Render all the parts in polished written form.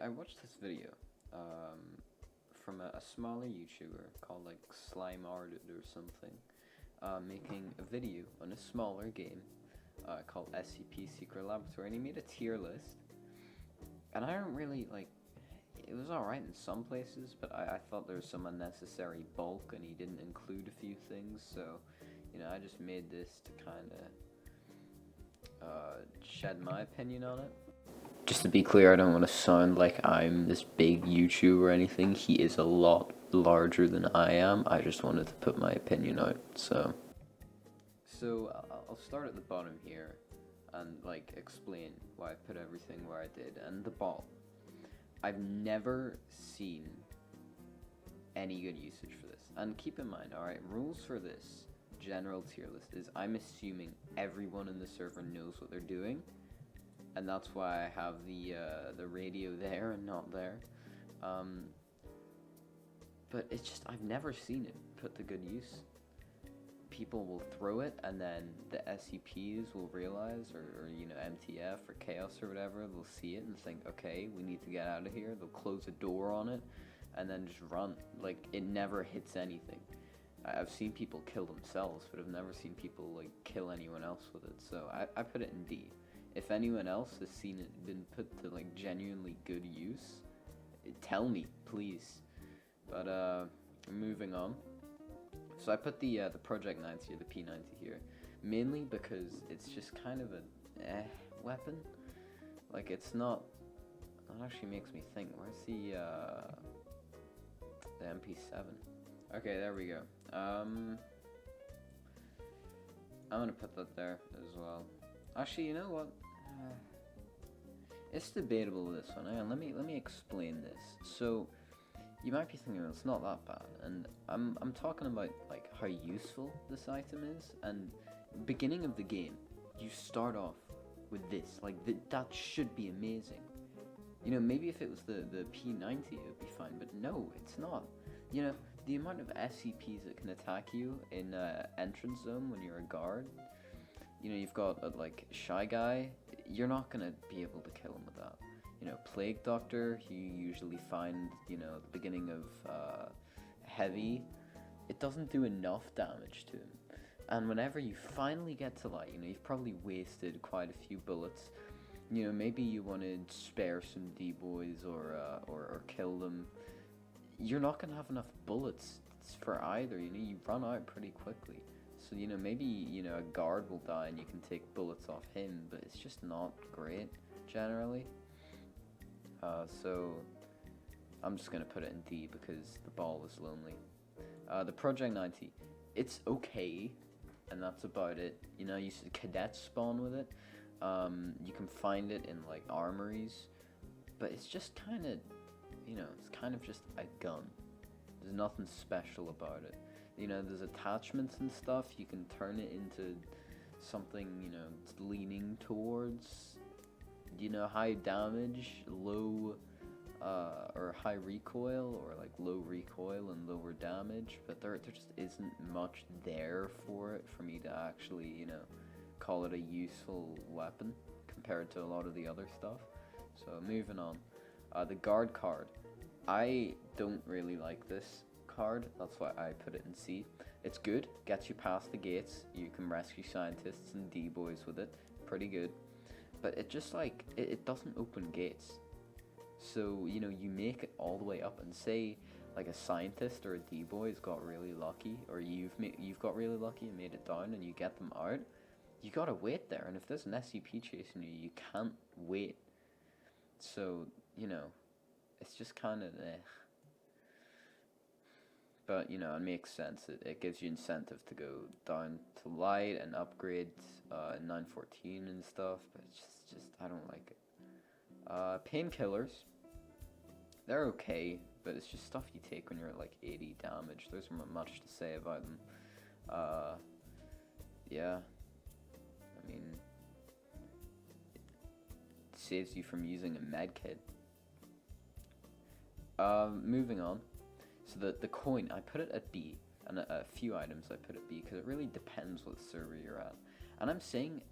I watched this video from a smaller YouTuber called like Slime Arted or something, making a video on a smaller game called SCP Secret Laboratory, and he made a tier list. And I don't really like. It was alright in some places, but I thought there was some unnecessary bulk, and he didn't include a few things. So, I just made this to kind of shed my opinion on it. Just to be clear, I don't want to sound like I'm this big YouTuber or anything. He is a lot larger than I am. I just wanted to put my opinion out. So I'll start at the bottom here and like explain why I put everything where I did. And the ball. I've never seen any good usage for this. And keep in mind, alright, rules for this general tier list is I'm assuming everyone in the server knows what they're doing. And that's why I have the radio there and not there. But it's just, I've never seen it put to good use. People will throw it, and then the SCPs will realize, or MTF or Chaos or whatever, they'll see it and think, okay, we need to get out of here. They'll close a door on it, and then just run. Like, it never hits anything. I've seen people kill themselves, but I've never seen people, like, kill anyone else with it. So I put it in D. If anyone else has seen it been put to, like, genuinely good use, tell me, please. But, moving on. So I put the Project 90 or the P90 here, mainly because it's just kind of a weapon. Like, it's not. That actually makes me think. Where's the MP7? Okay, there we go. I'm gonna put that there as well. Actually, you know what? It's debatable, this one. Hang on, let me explain this. So, you might be thinking, well, it's not that bad, and I'm talking about like how useful this item is. And beginning of the game, you start off with this, like that should be amazing. Maybe if it was the P90, it would be fine, but no, it's not. The amount of SCPs that can attack you in entrance zone when you're a guard. You've got a Shy Guy. You're not gonna be able to kill him with that. Plague Doctor, you usually find, at the beginning of Heavy, it doesn't do enough damage to him. And whenever you finally get to light, you've probably wasted quite a few bullets. Maybe you want to spare some D-boys or kill them. You're not going to have enough bullets for either, you run out pretty quickly. So, maybe, a guard will die and you can take bullets off him, but it's just not great, generally. So I'm just gonna put it in D because the ball was lonely. The Project 90, it's okay, and that's about it. You see cadets spawn with it. You can find it in like armories, but it's just kind of, it's kind of just a gun. There's nothing special about it. There's attachments and stuff. You can turn it into something, it's leaning towards. High damage, low, or high recoil, or like low recoil and lower damage, but there just isn't much there for it for me to actually, call it a useful weapon compared to a lot of the other stuff. So moving on, the guard card. I don't really like this card, that's why I put it in C. It's good, gets you past the gates, you can rescue scientists and D-boys with it, pretty good. But it just it doesn't open gates. So, you make it all the way up, and say like a scientist or a D-boy's got really lucky, or you've got really lucky and made it down and you get them out, you gotta wait there, and if there's an SCP chasing you, you can't wait. So, it's just kind of But, it makes sense. It gives you incentive to go down to light and upgrade 914 and stuff, but it's just I don't like it. Painkillers, they're okay, but it's just stuff you take when you're at like 80 damage. There's not much to say about them. Yeah. I mean, it saves you from using a med kit. Moving on. So the coin, I put it at B, and a few items I put at B, because it really depends what server you're at. And I'm saying,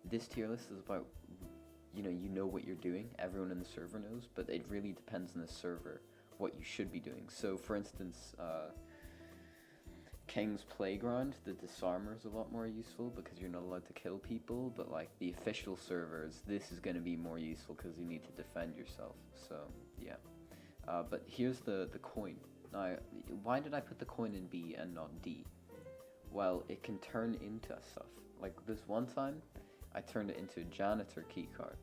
this tier list is about you know what you're doing. Everyone in the server knows, but it really depends on the server what you should be doing. So, for instance, King's Playground, the disarmer is a lot more useful because you're not allowed to kill people, but like the official servers, this is going to be more useful because you need to defend yourself. So, yeah. But here's the coin. Now, why did I put the coin in B and not D? Well, it can turn into stuff. Like this one time, I turned it into a janitor keycard.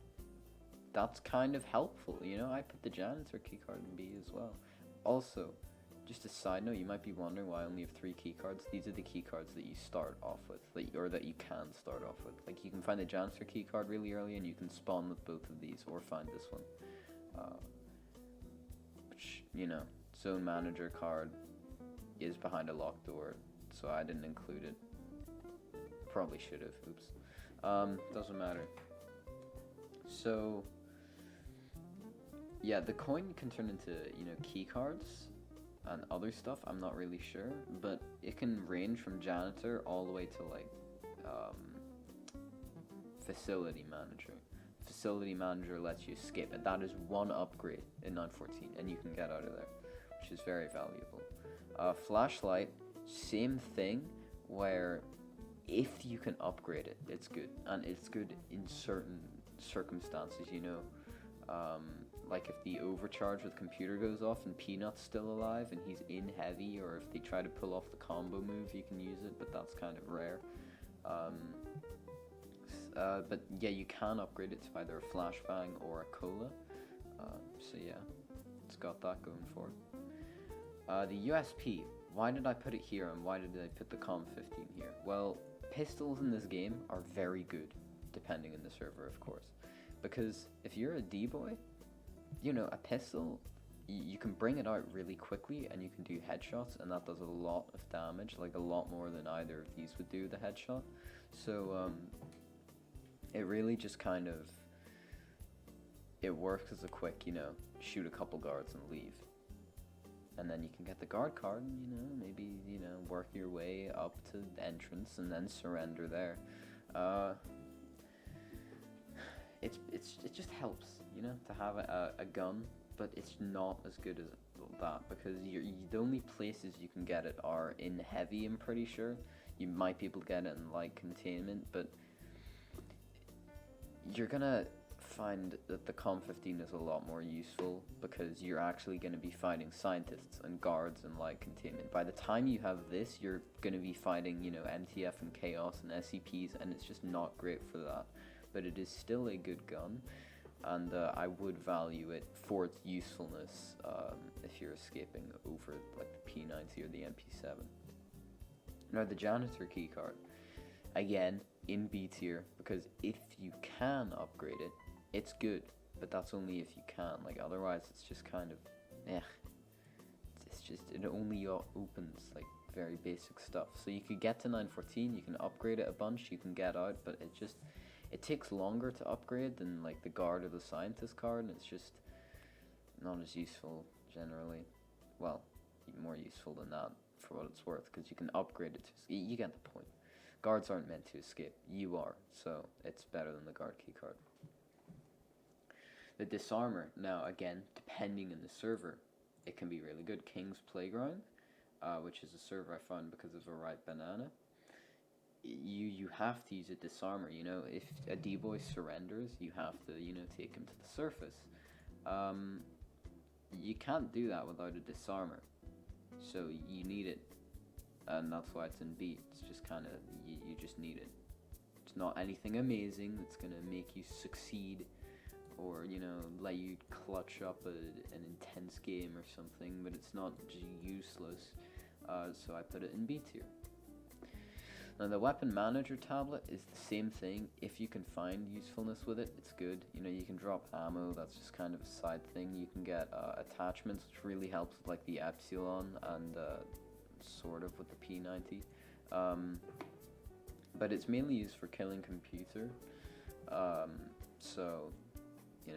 That's kind of helpful, I put the janitor keycard in B as well. Also, just a side note, you might be wondering why I only have 3 keycards. These are the keycards that you start off with, or that you can start off with. Like, you can find the janitor keycard really early, and you can spawn with both of these, or find this one. Which, zone manager card is behind a locked door, so I didn't include it. Probably should have, oops. Doesn't matter. So, yeah, the coin can turn into, key cards and other stuff. I'm not really sure, but it can range from janitor all the way to, like, facility manager. Facility manager lets you skip, and that is one upgrade in 9.14, and you can get out of there, which is very valuable. Flashlight, same thing, where if you can upgrade it, it's good, and it's good in certain circumstances, like if the overcharge with computer goes off and Peanut's still alive and he's in heavy, or if they try to pull off the combo move, you can use it, but that's kind of rare. But yeah, you can upgrade it to either a flashbang or a cola. So yeah, it's got that going for it. The USP, why did I put it here and why did I put the COM-15 here? Well, pistols in this game are very good, depending on the server, of course. Because if you're a D-boy, a pistol, you can bring it out really quickly and you can do headshots, and that does a lot of damage, like a lot more than either of these would do the headshot. So, it really just kind of, it works as a quick, shoot a couple guards and leave. And then you can get the guard card and, maybe, work your way up to the entrance and then surrender there. It just helps, to have a gun, but it's not as good as that, because the only places you can get it are in heavy, I'm pretty sure. You might be able to get it in light containment, but you're gonna find that the COM-15 is a lot more useful because you're actually going to be fighting scientists and guards and light containment. By the time you have this, you're going to be fighting, MTF and Chaos and SCPs, and it's just not great for that. But it is still a good gun, and I would value it for its usefulness if you're escaping over like the P90 or the MP7. Now the janitor keycard, again in B tier, because if you can upgrade it, it's good, but that's only if you can. Like, otherwise it's just kind of it's just, it only opens like very basic stuff. So you could get to 9.14, you can upgrade it a bunch, you can get out, but it takes longer to upgrade than like the guard or the scientist card, and it's just not as useful generally. Well, more useful than that for what it's worth, because you can upgrade it to, you get the point. Guards aren't meant to escape, you are, so it's better than the guard key card. The disarmor, now again, depending on the server, it can be really good. King's Playground, which is a server I found because of a right banana. You have to use a disarmer, if a D-boy surrenders, you have to, take him to the surface. You can't do that without a disarmer, so you need it, and that's why it's in B. It's just kind of, you just need it. It's not anything amazing that's going to make you succeed, or, let you clutch up an intense game or something, but it's not useless, so I put it in B tier. Now the weapon manager tablet is the same thing. If you can find usefulness with it, it's good. You can drop ammo, that's just kind of a side thing. You can get attachments, which really helps with like the Epsilon and sort of with the P90. But it's mainly used for killing computer, so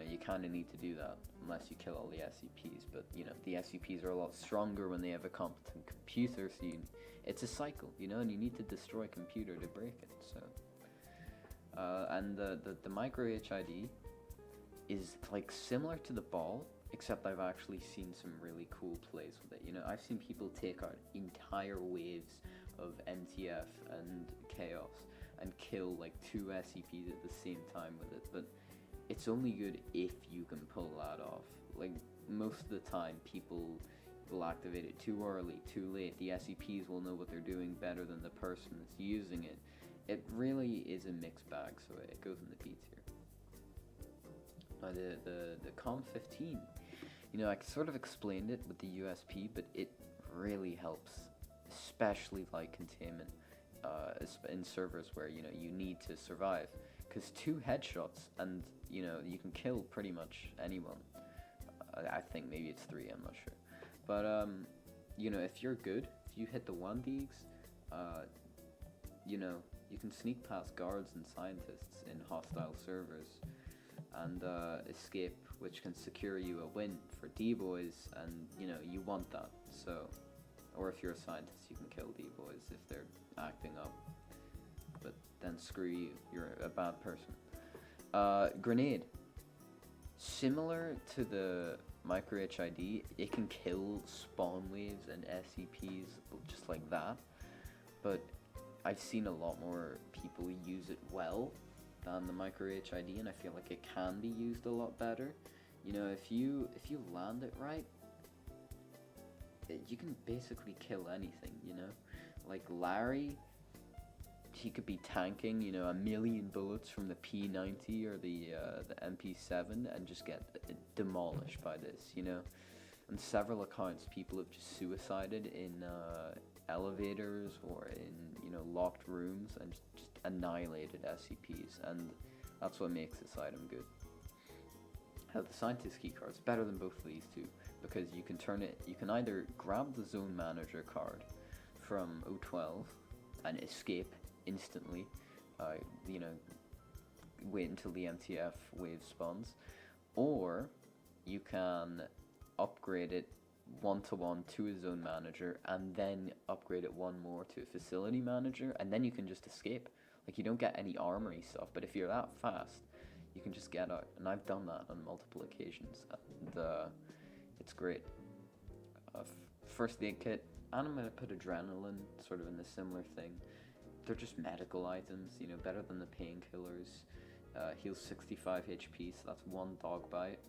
you kind of need to do that unless you kill all the SCPs. But the SCPs are a lot stronger when they have a competent computer, so it's a cycle, and you need to destroy computer to break it. So and the micro HID, is like similar to the ball, except I've actually seen some really cool plays with it. You know, I've seen people take out entire waves of MTF and Chaos and kill like 2 SCPs at the same time with it, but it's only good if you can pull that off. Like, most of the time, people will activate it too early, too late. The SCPs will know what they're doing better than the person that's using it. It really is a mixed bag, so it goes in the B tier. Now the COM-15, you know, I sort of explained it with the USP, but it really helps, especially like containment, in servers where, you know, you need to survive. Because 2 headshots and, you know, you can kill pretty much anyone. I think maybe it's 3, I'm not sure. But, you know, if you're good, if you hit the 1-digs, you know, you can sneak past guards and scientists in hostile servers and escape, which can secure you a win for D-boys, and, you know, you want that. So, or if you're a scientist, you can kill D-boys if they're acting up. But then screw you, you're a bad person. Grenade. Similar to the micro HID, it can kill spawn waves and SCPs just like that, but I've seen a lot more people use it well than the micro HID, and I feel like it can be used a lot better. You know, if you land it right, you can basically kill anything, you know? Like Larry, he could be tanking, you know, 1,000,000 bullets from the P90 or the MP7 and just get demolished by this, you know. On several accounts, people have just suicided in elevators or in, you know, locked rooms and just annihilated SCPs, and that's what makes this item good. The scientist keycard's better than both of these two, because you can turn it, you can either grab the zone manager card from O12 and escape instantly, you know, wait until the MTF wave spawns, or you can upgrade it 1-to-1 to a zone manager and then upgrade it 1 more to a facility manager, and then you can just escape. Like, you don't get any armory stuff, but if you're that fast, you can just get out, and I've done that on multiple occasions, and it's great. First aid kit, and I'm going to put adrenaline sort of in the similar thing. They're just medical items, you know, better than the painkillers. Heals 65 HP, so that's 1 dog bite.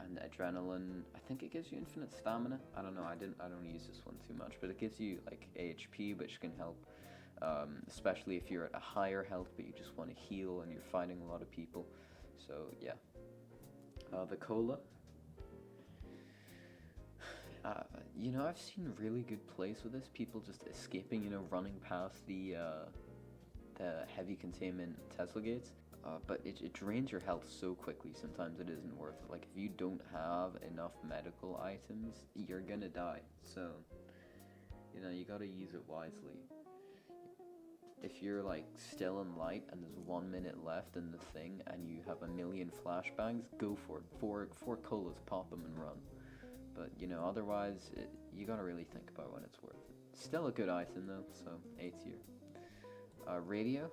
And adrenaline, I think it gives you infinite stamina. I don't know, I don't use this one too much, but it gives you like AHP, which can help, especially if you're at a higher health but you just want to heal and you're fighting a lot of people. So yeah. The cola. You know, I've seen really good plays with this. People just escaping, you know, running past the heavy containment Tesla gates. But it drains your health so quickly, sometimes it isn't worth it. Like, if you don't have enough medical items, you're gonna die. So, you know, you gotta use it wisely. If you're, like, still in light and there's 1 minute left in the thing and you have 1,000,000 flashbangs, go for it. Four colas, pop them and run. But, you know, otherwise, you gotta really think about when it's worth it. Still a good item, though, so A tier. Radio.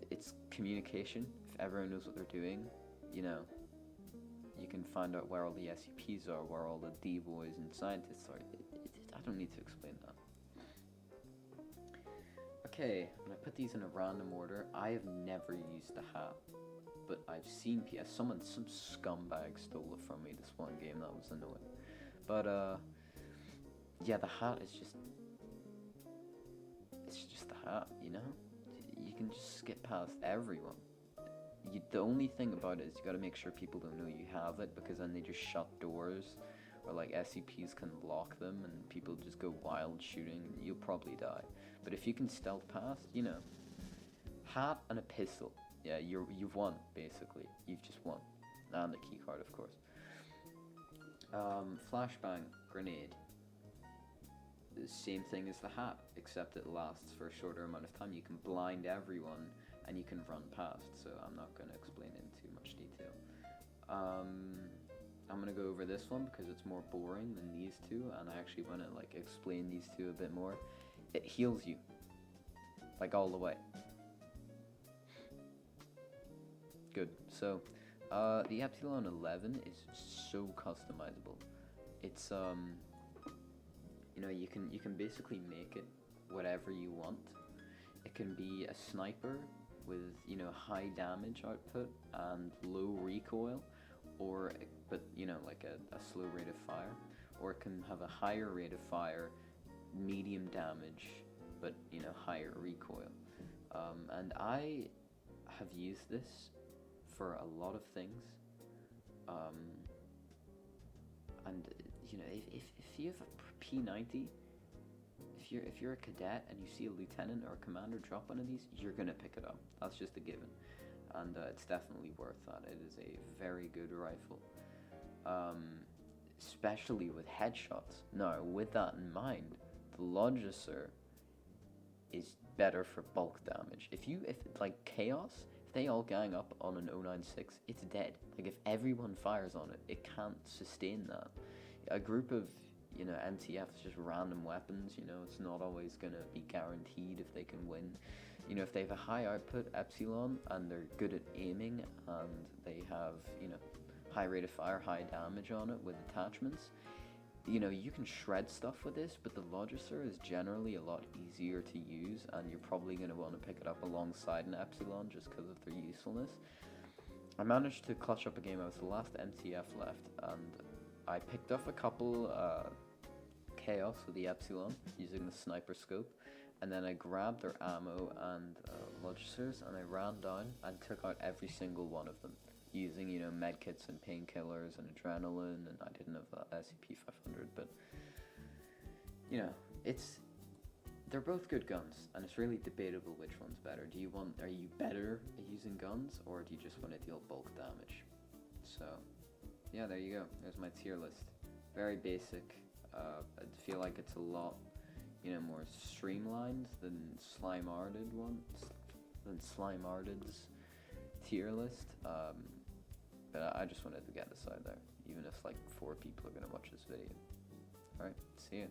It's communication. If everyone knows what they're doing, you know, you can find out where all the SCPs are, where all the D-boys and scientists are. I don't need to explain that. Okay, when I put these in a random order, I have never used the hat, but I've seen some scumbag stole it from me this one game. That was annoying. But yeah, the hat is just, it's just the hat, you know. You can just skip past everyone. The only thing about it is you gotta make sure people don't know you have it, because then they just shut doors, or like SCPs can lock them and people just go wild shooting. You'll probably die. But if you can stealth past, you know, hat and a pistol, yeah, you've won, basically. You've just won. And the key card, of course. Flashbang grenade. The same thing as the hat, except it lasts for a shorter amount of time. You can blind everyone and you can run past, so I'm not going to explain it in too much detail. I'm going to go over this one because it's more boring than these two, and I actually want to like explain these two a bit more. It heals you, like all the way. Good. So, the Epsilon 11 is so customizable. It's you can basically make it whatever you want. It can be a sniper with high damage output and low recoil, but like a slow rate of fire, or it can have a higher rate of fire, medium damage, but higher recoil. And I have used this for a lot of things. And if you have a P90, if you're a cadet and you see a lieutenant or a commander drop one of these, you're gonna pick it up. That's just a given, and it's definitely worth that. It is a very good rifle, especially with headshots. Now, with that in mind, the Logisser is better for bulk damage. If like Chaos, if they all gang up on an 096, it's dead. Like if everyone fires on it, it can't sustain that. A group of MTFs, just random weapons, it's not always gonna be guaranteed if they can win. If they have a high output Epsilon and they're good at aiming and they have high rate of fire, high damage on it with attachments, you can shred stuff with this, but the Logisser is generally a lot easier to use, and you're probably going to want to pick it up alongside an Epsilon just because of their usefulness. I managed to clutch up a game. I was the last MTF left, and I picked up a couple Chaos with the Epsilon using the sniper scope, and then I grabbed their ammo and Logissers, and I ran down and took out every single one of them, using medkits and painkillers and adrenaline, and I didn't have SCP 500, but they're both good guns, and it's really debatable which one's better. Are you better at using guns, or do you just want to deal bulk damage? So yeah, there you go. There's my tier list. Very basic. I feel like it's a lot more streamlined than Slimearded's tier list. But I just wanted to get this out there, even if like 4 people are going to watch this video. Alright, see ya.